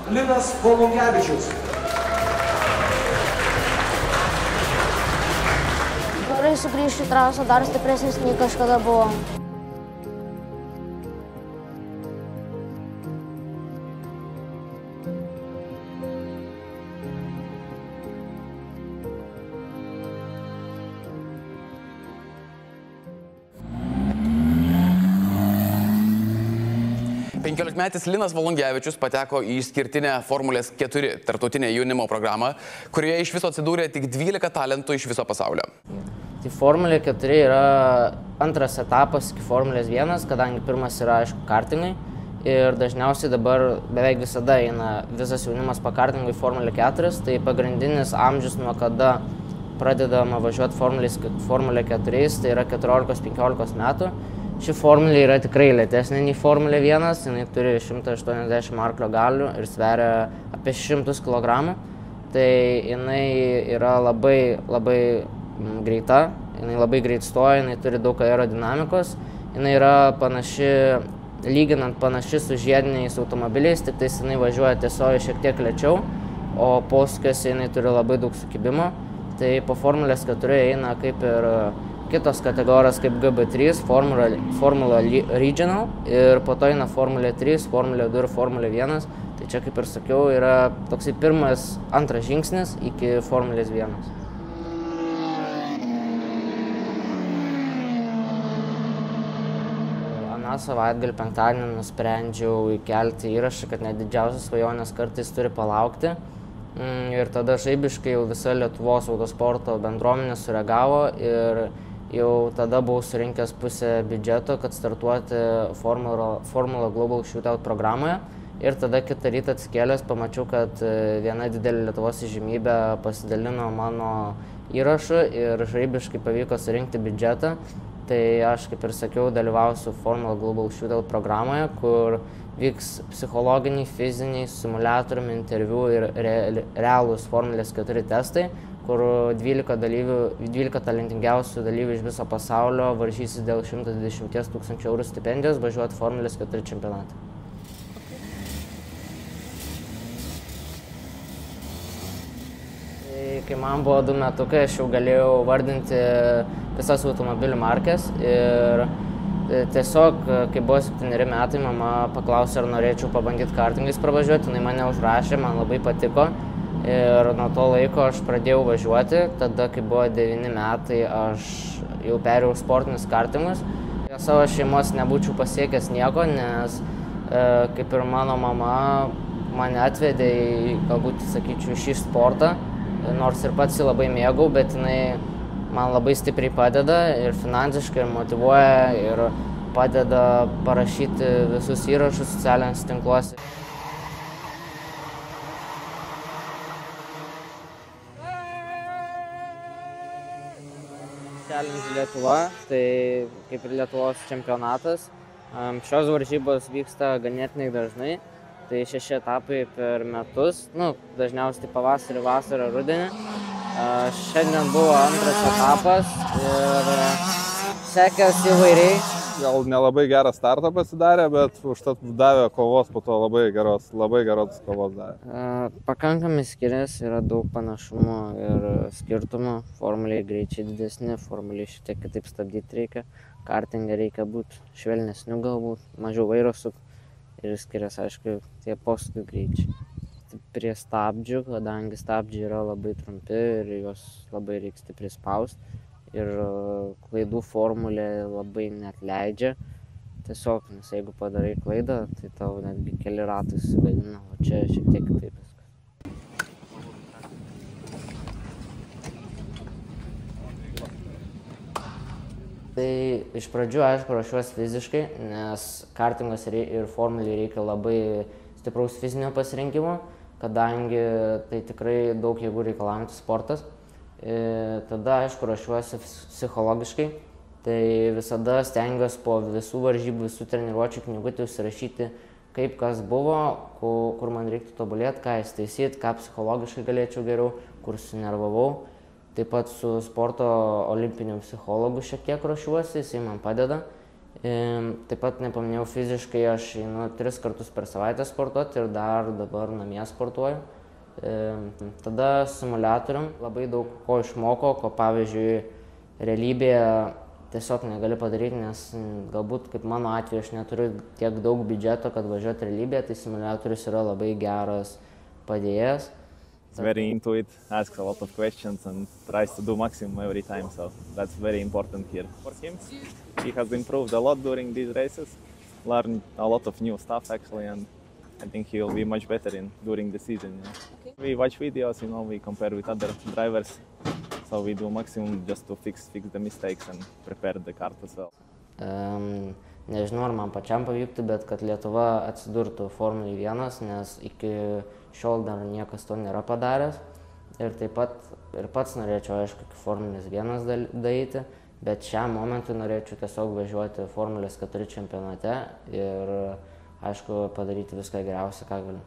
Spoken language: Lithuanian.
Linas Volungevičius. Gerai sugrįžti į trasą dar stipresnis nei kažkada buvo. 15-metis Linas Volungevičius pateko į išskirtinę Formulės 4 tarptautinę jaunimo programą, kurioje iš viso atsidūrė tik 12 talentų iš viso pasaulio. Tai Formulė 4 yra antras etapas iki Formulės 1, kadangi pirmas yra, aišku, kartingai. Ir dažniausiai dabar beveik visada eina visas jaunimas pakartingui Formulė 4, tai pagrindinis amžius, nuo kada pradedama važiuoti Formulė 4, tai yra 14-15 metų. Ši formulė yra tikrai lėtesnė nei Formulė 1, jinai turi 180 arklio galių ir sveria apie 100 kg. Tai jinai yra labai greita, jinai labai greit stoja, jinai turi daug aerodinamikos. Jinai yra lyginant panaši su žiediniais automobiliais, tik tais jinai važiuoja tiesiogiai šiek tiek lėčiau, o posūkiuose jinai turi labai daug sukibimo. Tai po Formulės 4 eina kaip ir kitos kategorijos kaip GB3, Formula Regional ir po to eina Formulė 3, Formulė 2 ir Formulė 1. Tai čia, kaip ir sakiau, yra toksai antras žingsnis iki Formulės 1. Aną savaitgalį penktadienį nusprendžiau įkelti įrašą, kad net didžiausias svajonės kartais turi palaukti. Ir tada žaibiškai jau visa Lietuvos autosporto bendruomenė sureagavo ir jau tada buvau surinkęs pusę biudžeto, kad startuoti Formula Global Shootout programoje. Ir tada kitą rytą atsikėlęs pamačiau, kad viena didelė Lietuvos įžymybė pasidalino mano įrašu ir žaibiškai pavyko surinkti biudžetą. Tai aš, kaip ir sakiau, dalyvausiu Formula Global Shootout programoje, kur vyks psichologiniai, fiziniai, simuliatoriumi, interviu ir realūs Formulės 4 testai, kur 12 talentingiausių dalyvių iš viso pasaulio varžysis dėl 120 000 eurų stipendijos važiuoti Formulės 4 čempionatą. Kai man buvo 2 metukai, aš jau galėjau vardinti visas automobilių markes ir tiesiog, kai buvo 7 metai, mama paklausė, ar norėčiau pabandyti kartingais pravažiuoti, jinai mane užrašė, man labai patiko. Ir nuo to laiko aš pradėjau važiuoti, tada, kai buvo 9 metai, aš jau perėjau sportinius kartingus. Savo šeimos nebūčiau pasiekęs nieko, nes kaip ir mano mama mane atvedė į, galbūt, sakyčiau, šį sportą, nors ir pats jį labai mėgau, bet jinai man labai stipriai padeda ir finansiškai, ir motyvuoja, ir padeda parašyti visus įrašus socialiniuose tinkluose. Challenge Lietuva, tai kaip ir Lietuvos čempionatas. Šios varžybos vyksta ganėtinai dažnai, tai 6 etapai per metus, dažniausiai pavasarį, vasarą, rudenį. Šiandien buvo antras etapas ir sekėsi įvairiai. Gal nelabai gerą startą pasidarė, bet užtat davė kovos, po to labai geros kovos davė. Pakankamai skiriasi, yra daug panašumų ir skirtumų. Formuliai greičiai didesni, formuliai šiek tiek kitaip stabdyti reikia. Kartingą reikia būti švelnesniu galbūt, mažiau vairo sukti ir skiriasi, aišku, tie posūkių greičiai. Prie stabdžių, kadangi stabdžiai yra labai trumpi ir juos labai reikia stipriai spausti. Ir klaidų formulė labai neatleidžia. Tiesiog, nes jeigu padarai klaidą, tai tau netgi keli ratai susigadina, o čia šiek tiek kitaip viskas. Tai iš pradžių, aišku, ruošiuosi fiziškai, nes kartingas ir formuliai reikia labai stipraus fizinio pasirinkimo, kadangi tai tikrai daug jėgų reikalaujantis sportas. Tada, aišku, ruošiuosi psichologiškai, tai visada stengiuosi po visų varžybų, visų treniruočių knygutį užsirašyti, kaip kas buvo, kur man reiktų tobulėti, ką įstaisyti, ką psichologiškai galėčiau geriau, kur sunervavau. Taip pat su sporto olimpiniu psichologu šiek tiek ruošiuosi, jisai man padeda. Taip pat nepaminėjau, fiziškai aš einu 3 kartus per savaitę sportuoti ir dar dabar namie sportuoju. Tada simuliatorium labai daug ko išmoko, ko pavyzdžiui realybėje tiesiog negali padaryti, nes galbūt kaip mano atveju aš neturiu tiek daug biudžeto, kad važiuoti realybėje, tai simuliatorius yra labai geras padėjėjas. He's very into it, asks a lot of questions and tries to do maximum every time, so that's very important here for him. He has improved a lot during these races, learned a lot of new stuff actually, and I think he will be much better during the season. Okay. We watch videos, we compare with other drivers, so we do maximum just to fix the mistakes and prepare the car as well. Nežinau, ar man pačiam pavyktų, bet kad Lietuva atsidurtų Formulėje 1, nes iki šiol dar niekas to nėra padaręs. Ir taip pat ir pats norėčiau, aišku, iki Formulės 1 daryti, bet šiam momentui norėčiau tiesiog važiuoti Formulės 4 čempionate ir, aišku, padaryti viską geriausia, ką galiu.